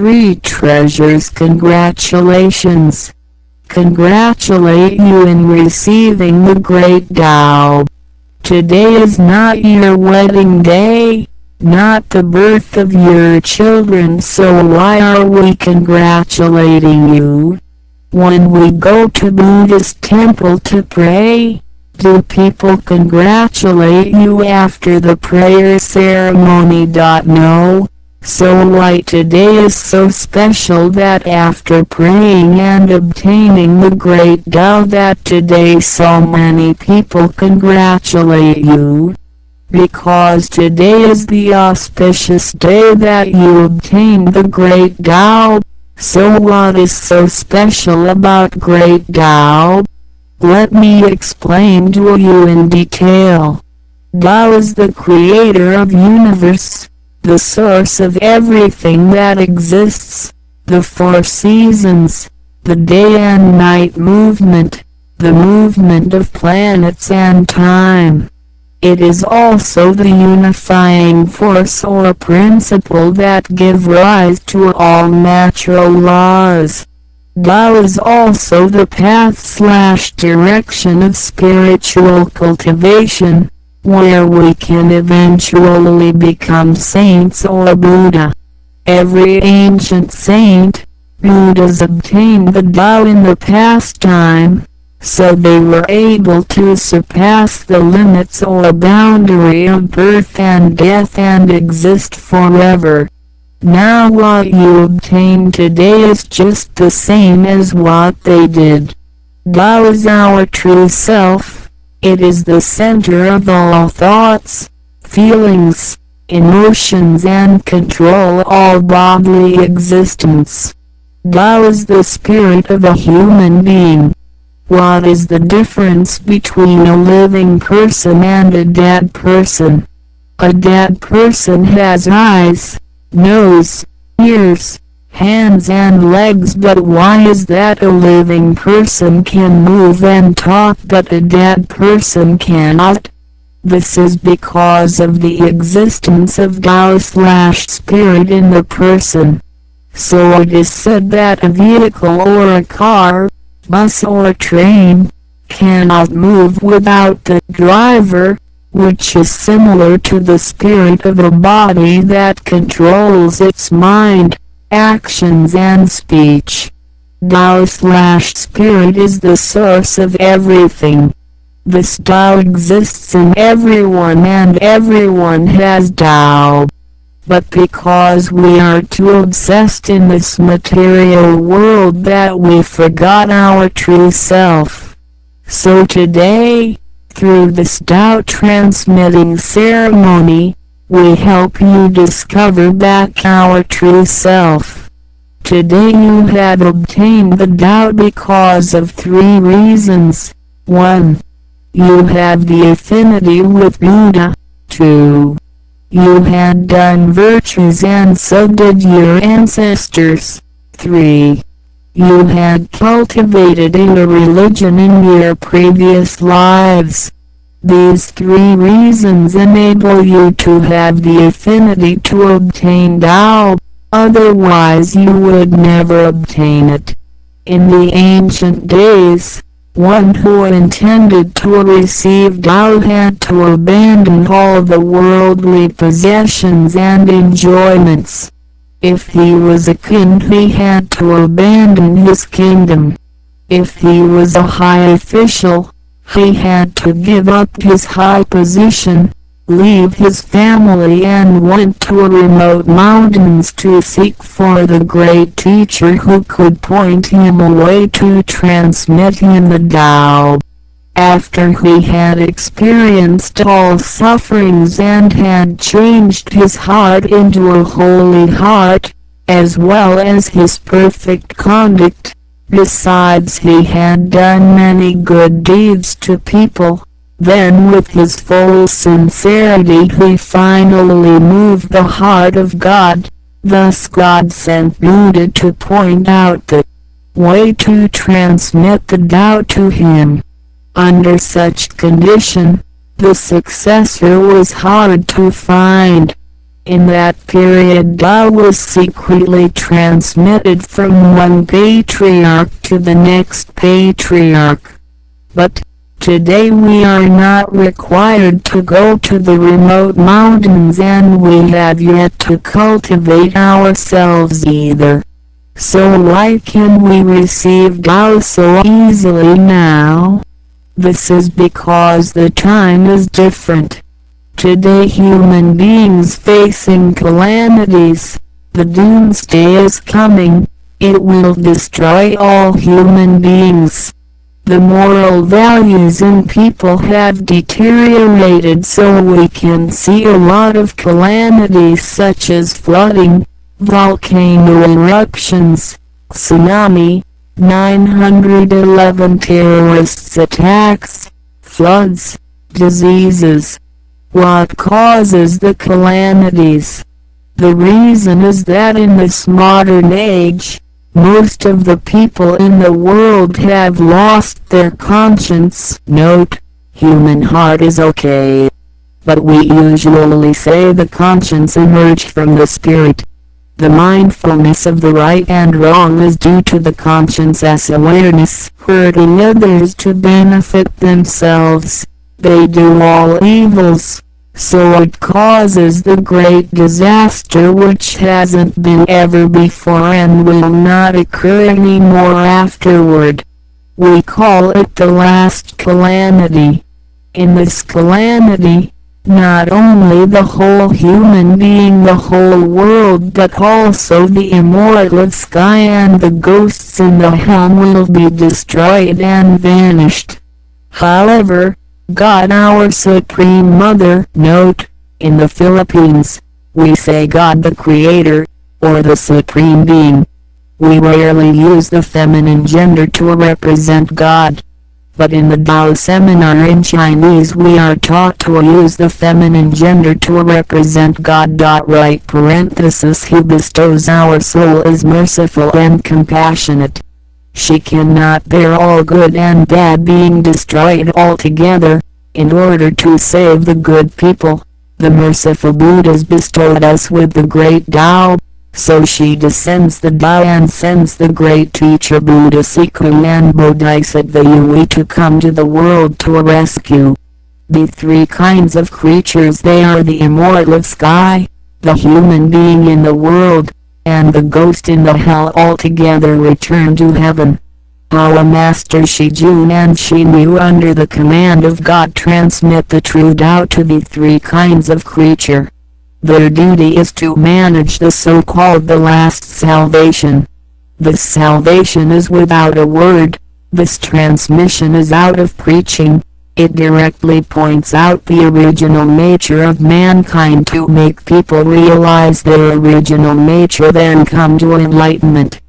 three treasures. Congratulations. Congratulate you in receiving the great Tao. Today is not your wedding day, not the birth of your children, so why are we congratulating you? When we go to Buddhist temple to pray, do people congratulate you after the prayer ceremony? No. So why today is so special that after praying and obtaining the great Tao that today so many people congratulate you? Because today is the auspicious day that you obtained the great Tao. So what is so special about great Tao? Let me explain to you in detail. Tao is the creator of universe, the source of everything that exists, the four seasons, the day and night movement, the movement of planets and time. It is also the unifying force or principle that give rise to all natural laws. Tao is also the path/direction of spiritual cultivation, where we can eventually become saints or Buddha. Every ancient saint, Buddhas obtained the Tao in the past time, so they were able to surpass the limits or boundary of birth and death and exist forever. Now what you obtain today is just the same as what they did. Tao is our true self. It is the center of all thoughts, feelings, emotions and control all bodily existence. Tao is the spirit of a human being. What is the difference between a living person and a dead person? A dead person has eyes, nose, ears, hands and legs, but why is that a living person can move and talk but a dead person cannot? This is because of the existence of Tao/spirit in the person. So it is said that a vehicle or a car, bus or train, cannot move without the driver, which is similar to the spirit of a body that controls its mind, actions and speech. Tao/spirit is the source of everything. This Tao exists in everyone and everyone has Tao. But because we are too obsessed in this material world that we forgot our true self. So today, through this Tao transmitting ceremony, we help you discover back our true self. Today you have obtained the Tao because of three reasons. 1. You have the affinity with Buddha. 2. You had done virtues and so did your ancestors. 3. You had cultivated a religion in your previous lives. These three reasons enable you to have the affinity to obtain Tao, otherwise you would never obtain it. In the ancient days, one who intended to receive Tao had to abandon all the worldly possessions and enjoyments. If he was a king, he had to abandon his kingdom. If he was a high official, he had to give up his high position, leave his family and went to remote mountains to seek for the great teacher who could point him away to transmit him the Tao. After he had experienced all sufferings and had changed his heart into a holy heart, as well as his perfect conduct, besides he had done many good deeds to people, then with his full sincerity he finally moved the heart of God. Thus God sent Buddha to point out the way to transmit the Tao to him. Under such condition, the successor was hard to find. In that period Tao was secretly transmitted from one patriarch to the next patriarch. But today we are not required to go to the remote mountains, and we have yet to cultivate ourselves either. So why can we receive Tao so easily now? This is because the time is different. Today human beings facing calamities. The doomsday is coming. It will destroy all human beings. The moral values in people have deteriorated, so we can see a lot of calamities such as flooding, volcano eruptions, tsunami, 911 terrorist attacks, floods, diseases. What causes the calamities? The reason is that in this modern age, most of the people in the world have lost their conscience. Note, human heart is okay. But we usually say the conscience emerged from the spirit. The mindfulness of the right and wrong is due to the conscience as awareness, hurting others to benefit themselves. They do all evils, so it causes the great disaster which hasn't been ever before and will not occur anymore afterward. We call it the last calamity. In this calamity, not only the whole human being, the whole world, but also the immortal sky and the ghosts in the hell will be destroyed and vanished. However, God, our Supreme Mother. Note, in the Philippines, we say God the Creator, or the Supreme Being. We rarely use the feminine gender to represent God. But in the Tao seminar in Chinese we are taught to use the feminine gender to represent God. Right parenthesis, He bestows our soul is merciful and compassionate. She cannot bear all good and bad being destroyed altogether. In order to save the good people, the merciful Buddhas bestowed us with the great Tao. So she descends the Tao and sends the great teacher Buddha Siku and Bodhisattva Yui to come to the world to rescue the three kinds of creatures. They are the immortal sky, the human being in the world, and the ghost in the hell. Altogether return to heaven. Our Master Shijun and Shinyu under the command of God transmit the true Tao to the three kinds of creature. Their duty is to manage the so-called the last salvation. This salvation is without a word. This transmission is out of preaching. It directly points out the original nature of mankind to make people realize their original nature, then come to enlightenment.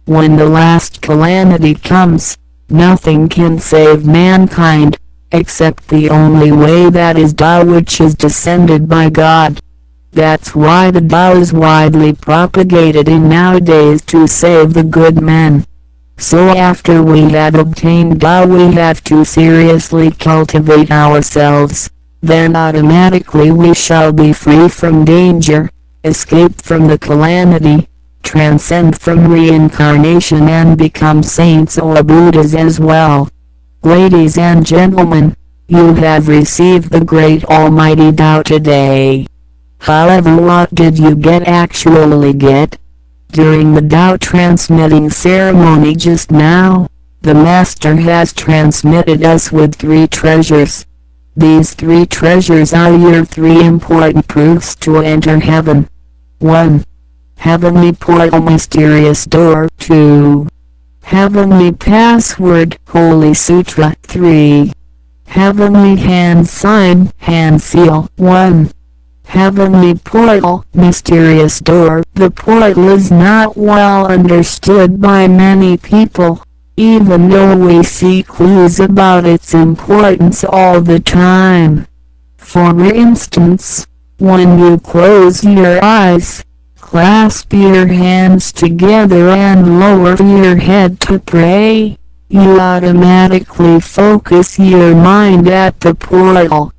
When the last calamity comes, nothing can save mankind, except the only way, that is Tao, which is descended by God. That's why the Tao is widely propagated in nowadays to save the good men. So after we have obtained Tao, we have to seriously cultivate ourselves. Then automatically we shall be free from danger, escape from the calamity, transcend from reincarnation, and become saints or Buddhas as well. Ladies and gentlemen, you have received the great almighty Tao today. However, what did you actually get? During the Tao transmitting ceremony just now, the Master has transmitted us with three treasures. These three treasures are your three important proofs to enter heaven. 1. Heavenly portal, mysterious door. 2. Heavenly password, Holy Sutra. 3. Heavenly hand sign, hand seal. 1. Heavenly portal, mysterious door. The portal is not well understood by many people, even though we see clues about its importance all the time. For instance, when you close your eyes, clasp your hands together and lower your head to pray, you automatically focus your mind at the portal.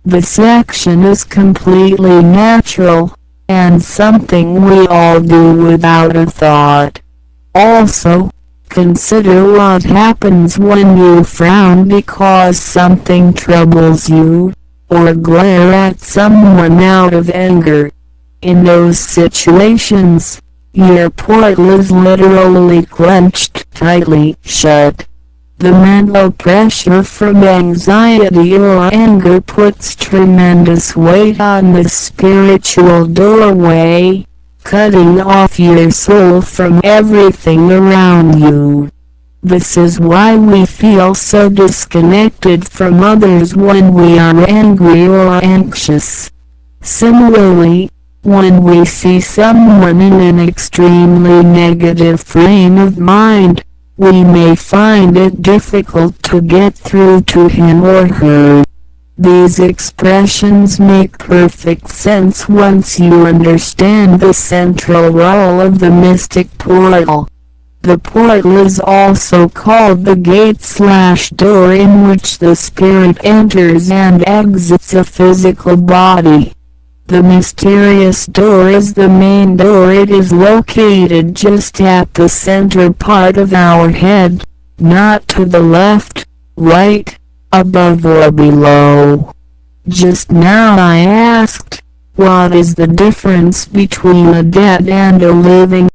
This action is completely natural. and something we all do without a thought. Also, consider what happens when you frown because something troubles you, or glare at someone out of anger. In those situations, your portal is literally clenched tightly shut. The mental pressure from anxiety or anger puts tremendous weight on the spiritual doorway, cutting off your soul from everything around you. This is why we feel so disconnected from others when we are angry or anxious. Similarly, when we see someone in an extremely negative frame of mind, we may find it difficult to get through to him or her. These expressions make perfect sense once you understand the central role of the mystic portal. The portal is also called the gate/door in which the spirit enters and exits a physical body. The mysterious door is the main door. It is located just at the center part of our head, not to the left, right, above or below. Just now I asked, what is the difference between a dead and a living